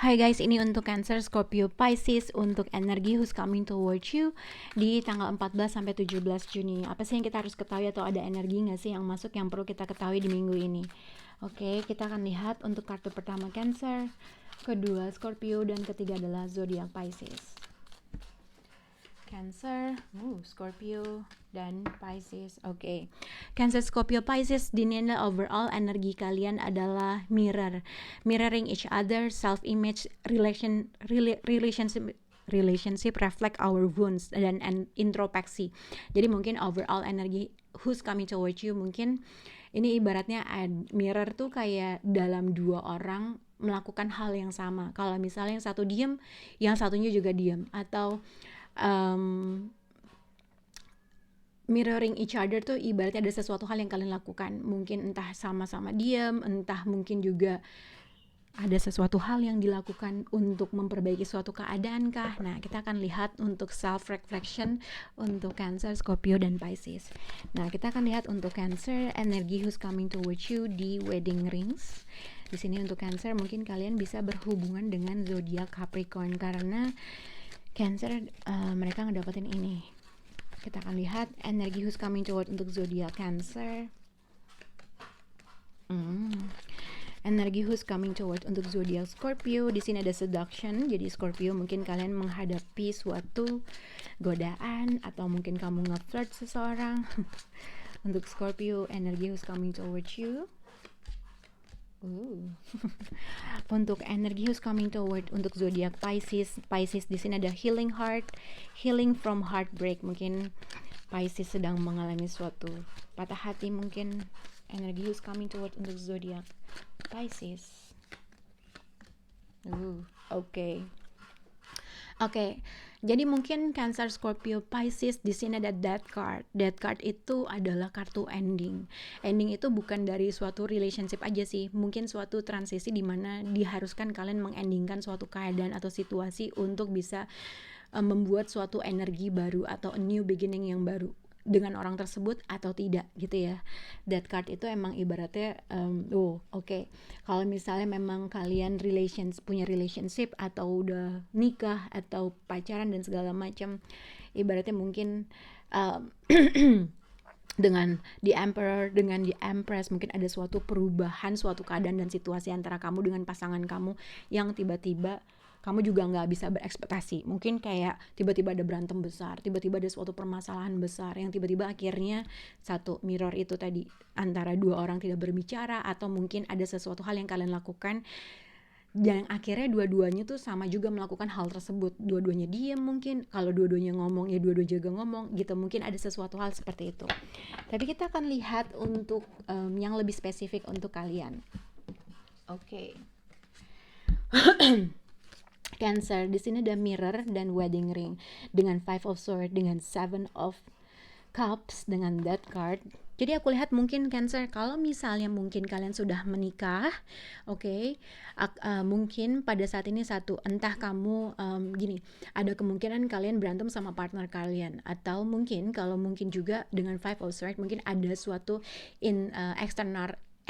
Hai guys, ini untuk Cancer, Scorpio, Pisces untuk energi who's coming towards you di tanggal 14 sampai 17 Juni. Apa sih yang kita harus ketahui atau ada energi nggak sih yang masuk yang perlu kita ketahui di minggu ini? Oke, kita akan lihat untuk kartu pertama Cancer, kedua Scorpio, dan ketiga adalah zodiak Pisces. Cancer, Scorpio, dan Pisces. Oke. Cancer, Scorpio, Pisces, dinilai overall energi kalian adalah mirroring each other, self-image, relationship reflect our wounds dan introspeksi. Jadi mungkin overall energi who's coming towards you, mungkin ini ibaratnya mirror tuh kayak dalam dua orang melakukan hal yang sama. Kalau misalnya yang satu diem, yang satunya juga diem, atau mirroring each other tuh ibaratnya ada sesuatu hal yang kalian lakukan, mungkin entah sama-sama diam, entah mungkin juga ada sesuatu hal yang dilakukan untuk memperbaiki suatu keadaan kah. Nah, kita akan lihat untuk self reflection untuk Cancer, Scorpio, dan Pisces. Nah, kita akan lihat untuk Cancer, energi who's coming towards you di wedding rings. Di sini untuk Cancer mungkin kalian bisa berhubungan dengan zodiak Capricorn karena Cancer mereka ngedapetin ini. Kita akan lihat energi who's coming toward untuk zodiak Cancer. Energi who's coming toward untuk zodiak Scorpio. Di sini ada seduction. Jadi Scorpio mungkin kalian menghadapi suatu godaan atau mungkin kamu nge-flirt seseorang. Untuk Scorpio, energi who's coming towards you. Untuk energi who's coming toward untuk zodiak Pisces di sini ada healing heart, healing from heartbreak. Mungkin Pisces sedang mengalami suatu patah hati, mungkin energi who's coming toward untuk zodiak Pisces. Oke. Jadi mungkin Cancer, Scorpio, Pisces di sini ada Death card. Death card itu adalah kartu ending. Ending itu bukan dari suatu relationship aja sih. Mungkin suatu transisi di mana diharuskan kalian mengendingkan suatu keadaan atau situasi untuk bisa membuat suatu energi baru atau a new beginning yang baru dengan orang tersebut atau tidak gitu ya. That card itu emang ibaratnya kalau misalnya memang kalian punya relationship atau udah nikah atau pacaran dan segala macam, ibaratnya mungkin dengan The Emperor, dengan The Empress, mungkin ada suatu perubahan, suatu keadaan dan situasi antara kamu dengan pasangan kamu yang tiba-tiba kamu juga nggak bisa berekspektasi. Mungkin kayak tiba-tiba ada berantem besar, tiba-tiba ada suatu permasalahan besar yang tiba-tiba akhirnya satu mirror itu tadi antara dua orang tidak berbicara, atau mungkin ada sesuatu hal yang kalian lakukan dan akhirnya dua-duanya tuh sama juga melakukan hal tersebut. Dua-duanya diam, mungkin kalau dua-duanya ngomong ya dua-duanya juga ngomong gitu. Mungkin ada sesuatu hal seperti itu. Tapi kita akan lihat untuk yang lebih spesifik untuk kalian. Oke. Cancer, di sini ada mirror dan wedding ring dengan Five of Swords, dengan Seven of Cups, dengan Death card. Jadi aku lihat mungkin Cancer, kalau misalnya mungkin kalian sudah menikah, mungkin pada saat ini entah kamu ada kemungkinan kalian berantem sama partner kalian, atau mungkin kalau mungkin juga dengan Five of Swords mungkin ada suatu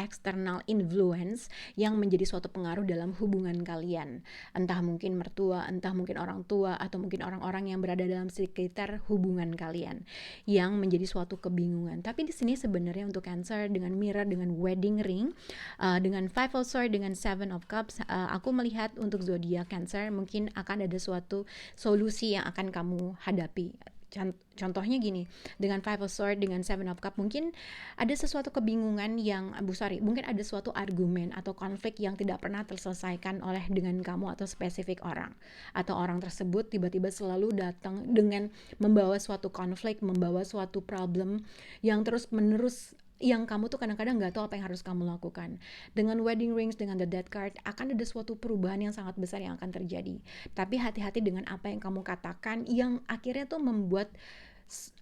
external influence yang menjadi suatu pengaruh dalam hubungan kalian, entah mungkin mertua, entah mungkin orang tua, atau mungkin orang-orang yang berada dalam sekitar hubungan kalian yang menjadi suatu kebingungan. Tapi di sini sebenarnya untuk Cancer dengan mirror, dengan wedding ring, dengan Five of Swords, dengan Seven of Cups, aku melihat untuk zodiak Cancer mungkin akan ada suatu solusi yang akan kamu hadapi. Contohnya gini, dengan Five of Swords, dengan Seven of Cups, mungkin ada sesuatu kebingungan mungkin ada suatu argumen atau konflik yang tidak pernah terselesaikan oleh dengan kamu atau spesifik orang, atau orang tersebut tiba-tiba selalu datang dengan membawa suatu konflik, membawa suatu problem yang terus-menerus, yang kamu tuh kadang-kadang gak tahu apa yang harus kamu lakukan. Dengan wedding rings, dengan the death card, akan ada suatu perubahan yang sangat besar yang akan terjadi. Tapi hati-hati dengan apa yang kamu katakan, yang akhirnya tuh membuat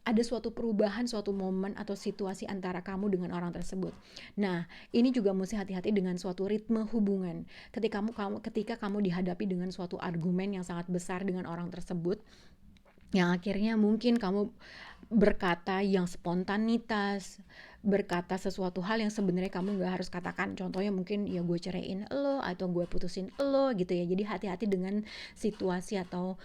ada suatu perubahan, suatu momen atau situasi antara kamu dengan orang tersebut. Nah, ini juga mesti hati-hati dengan suatu ritme hubungan. Ketika kamu dihadapi dengan suatu argumen yang sangat besar dengan orang tersebut, yang akhirnya mungkin kamu berkata yang spontanitas, berkata sesuatu hal yang sebenarnya kamu nggak harus katakan. Contohnya mungkin ya gue ceraiin lo atau gue putusin lo gitu ya. Jadi hati-hati dengan situasi atau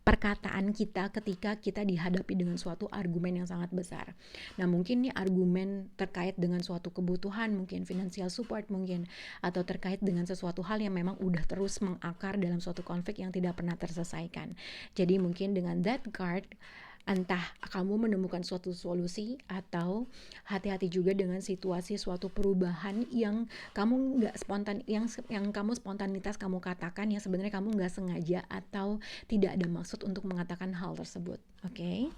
perkataan kita ketika kita dihadapi dengan suatu argumen yang sangat besar. Nah mungkin nih argumen terkait dengan suatu kebutuhan, mungkin financial support mungkin, atau terkait dengan sesuatu hal yang memang udah terus mengakar dalam suatu konflik yang tidak pernah terselesaikan. Jadi mungkin dengan that card, entah kamu menemukan suatu solusi atau hati-hati juga dengan situasi suatu perubahan yang kamu nggak spontan, yang kamu spontanitas kamu katakan yang sebenarnya kamu nggak sengaja atau tidak ada maksud untuk mengatakan hal tersebut. Oke?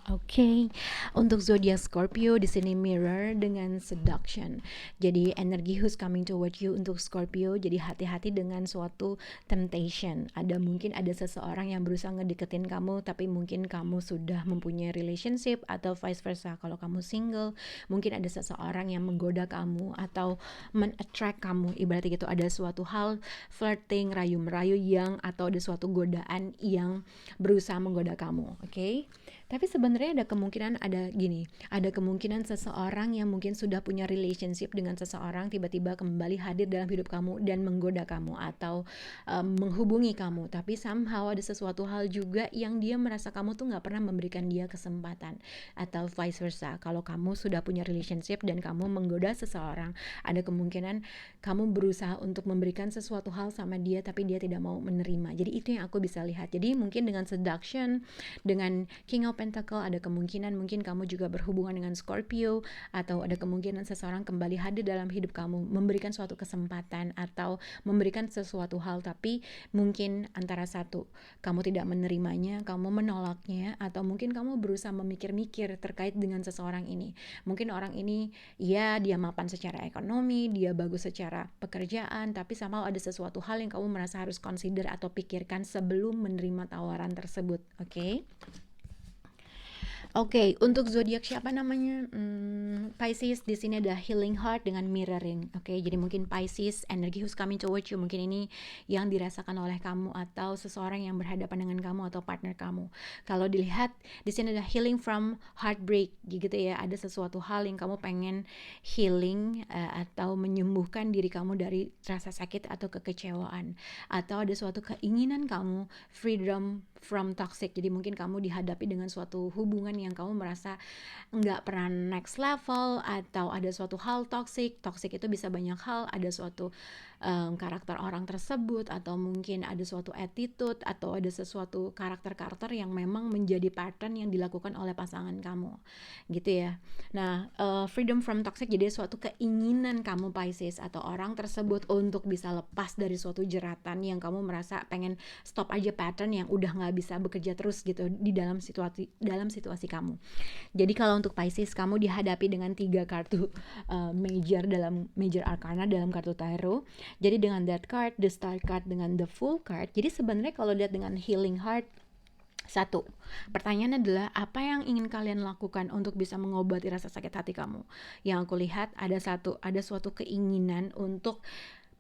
Oke, untuk zodiak Scorpio di sini mirror dengan seduction. Jadi energi who's coming toward you untuk Scorpio. Jadi hati-hati dengan suatu temptation. Mungkin ada seseorang yang berusaha ngedeketin kamu, tapi mungkin kamu sudah mempunyai relationship atau vice versa. Kalau kamu single, mungkin ada seseorang yang menggoda kamu atau men-attract kamu. Ibaratnya gitu, ada suatu hal flirting, rayu-merayu atau ada suatu godaan yang berusaha menggoda kamu. Oke? Tapi sebenarnya ada kemungkinan seseorang yang mungkin sudah punya relationship dengan seseorang tiba-tiba kembali hadir dalam hidup kamu dan menggoda kamu atau menghubungi kamu. Tapi somehow ada sesuatu hal juga yang dia merasa kamu tuh nggak pernah memberikan dia kesempatan, atau vice versa. Kalau kamu sudah punya relationship dan kamu menggoda seseorang, ada kemungkinan kamu berusaha untuk memberikan sesuatu hal sama dia tapi dia tidak mau menerima. Jadi itu yang aku bisa lihat. Jadi mungkin dengan seduction, dengan King of Pentacle, ada kemungkinan mungkin kamu juga berhubungan dengan Scorpio, atau ada kemungkinan seseorang kembali hadir dalam hidup kamu, memberikan suatu kesempatan atau memberikan sesuatu hal, tapi mungkin antara satu, kamu tidak menerimanya, kamu menolaknya, atau mungkin kamu berusaha memikir-mikir terkait dengan seseorang ini. Mungkin orang ini ya dia mapan secara ekonomi, dia bagus secara pekerjaan, tapi somehow ada sesuatu hal yang kamu merasa harus consider atau pikirkan sebelum menerima tawaran tersebut. Oke? Oke, untuk zodiak siapa namanya? Pisces di sini ada healing heart dengan mirroring. Oke, jadi mungkin Pisces, energi who's coming towards you, mungkin ini yang dirasakan oleh kamu atau seseorang yang berhadapan dengan kamu atau partner kamu. Kalau dilihat di sini ada healing from heartbreak, gitu ya. Ada sesuatu hal yang kamu pengen healing atau menyembuhkan diri kamu dari rasa sakit atau kekecewaan, atau ada suatu keinginan kamu freedom from toxic. Jadi mungkin kamu dihadapi dengan suatu hubungan yang kamu merasa nggak pernah next level, atau ada suatu hal toxic itu bisa banyak hal, ada suatu karakter orang tersebut, atau mungkin ada suatu attitude, atau ada sesuatu karakter-karakter yang memang menjadi pattern yang dilakukan oleh pasangan kamu, gitu ya. Nah, freedom from toxic jadi suatu keinginan kamu Pisces atau orang tersebut untuk bisa lepas dari suatu jeratan yang kamu merasa pengen stop aja pattern yang udah nggak bisa bekerja terus gitu di dalam situasi kamu. Jadi kalau untuk Pisces, kamu dihadapi dengan 3 kartu major arcana dalam kartu tarot. Jadi dengan that card, the star card, dengan the full card. Jadi sebenarnya kalau lihat dengan healing heart, satu, pertanyaannya adalah apa yang ingin kalian lakukan untuk bisa mengobati rasa sakit hati kamu. Yang aku lihat ada suatu keinginan untuk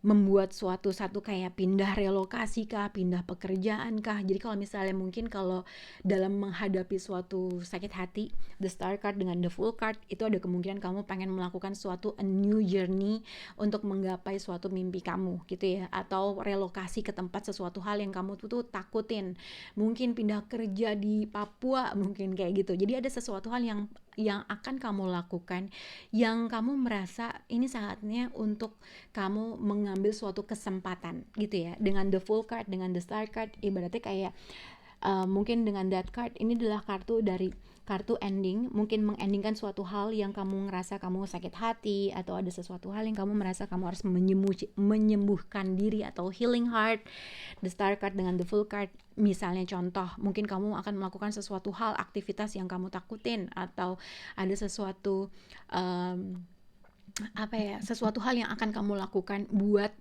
membuat satu kayak pindah relokasi kah, pindah pekerjaan kah. Jadi kalau misalnya mungkin kalau dalam menghadapi suatu sakit hati, the star card dengan the full card, itu ada kemungkinan kamu pengen melakukan suatu a new journey untuk menggapai suatu mimpi kamu gitu ya, atau relokasi ke tempat sesuatu hal yang kamu tuh takutin. Mungkin pindah kerja di Papua, mungkin kayak gitu. Jadi ada sesuatu hal yang akan kamu lakukan yang kamu merasa ini saatnya untuk kamu mengambil suatu kesempatan gitu ya. Dengan the full card, dengan the star card, ibaratnya kayak mungkin dengan that card, ini adalah kartu ending, mungkin mengendingkan suatu hal yang kamu ngerasa kamu sakit hati, atau ada sesuatu hal yang kamu merasa kamu harus menyembuhkan diri atau healing heart. The star card dengan the full card, misalnya contoh, mungkin kamu akan melakukan sesuatu hal, aktivitas yang kamu takutin, atau ada sesuatu sesuatu hal yang akan kamu lakukan buat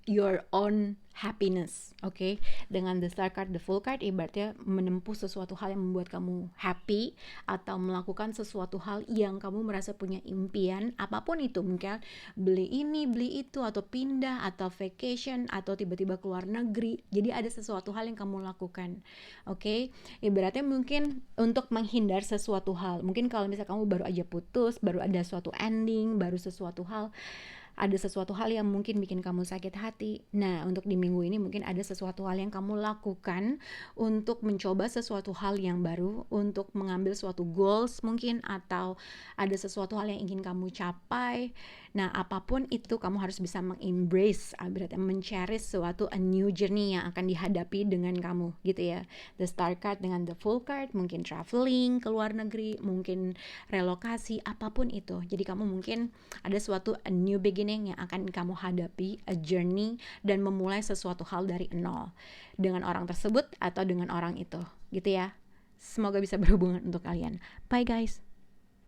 your own happiness. Oke, dengan the star card, the full card ibaratnya menempuh sesuatu hal yang membuat kamu happy, atau melakukan sesuatu hal yang kamu merasa punya impian, apapun itu, mungkin beli ini, beli itu, atau pindah, atau vacation, atau tiba-tiba keluar negeri. Jadi ada sesuatu hal yang kamu lakukan. Oke, ibaratnya mungkin untuk menghindar sesuatu hal. Mungkin kalau misalnya kamu baru aja putus, baru ada suatu ending, baru sesuatu hal, ada sesuatu hal yang mungkin bikin kamu sakit hati. Nah, untuk di minggu ini mungkin ada sesuatu hal yang kamu lakukan untuk mencoba sesuatu hal yang baru, untuk mengambil suatu goals mungkin, atau ada sesuatu hal yang ingin kamu capai. Nah, apapun itu kamu harus bisa mengembrace, berarti mencherish suatu a new journey yang akan dihadapi dengan kamu gitu ya. The star card dengan the full card mungkin traveling ke luar negeri, mungkin relokasi, apapun itu. Jadi kamu mungkin ada suatu a new beginning yang akan kamu hadapi, a journey, dan memulai sesuatu hal dari nol dengan orang tersebut atau dengan orang itu gitu ya. Semoga bisa berhubungan untuk kalian. Bye guys.